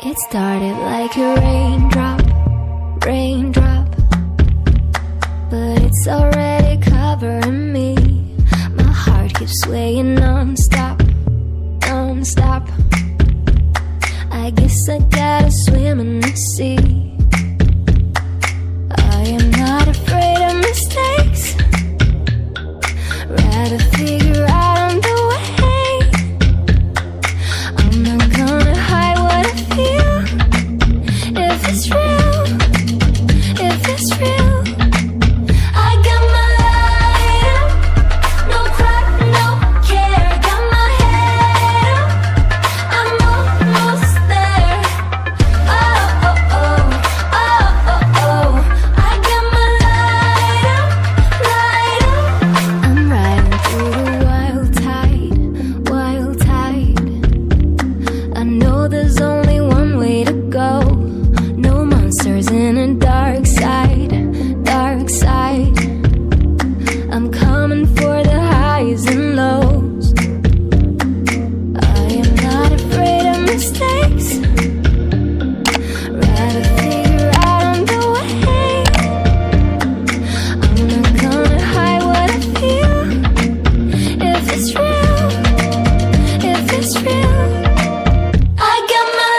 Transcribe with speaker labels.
Speaker 1: It started like a raindrop, raindrop, but it's already covering me. My heart keeps swaying non-stop, non-stop. I guess I gotta swim in the sea. I am not afraid of mistakes, rather figure out on the way. I'm not gonna hide what I feel. If it's real, if it's real, I got my light up, no cry, no care. Got my head up, I'm almost there. Oh, oh, oh, oh, oh, oh. I got my light up, light up. I'm riding through the wild tide, wild tide. I know there's only one way to go. No monsters in a dark side, dark side. I'm coming for the highs and lows. I am not afraid of mistakes, rather figure out on the way. I'm not gonna hide what I feel. If it's real, if it's real, I got my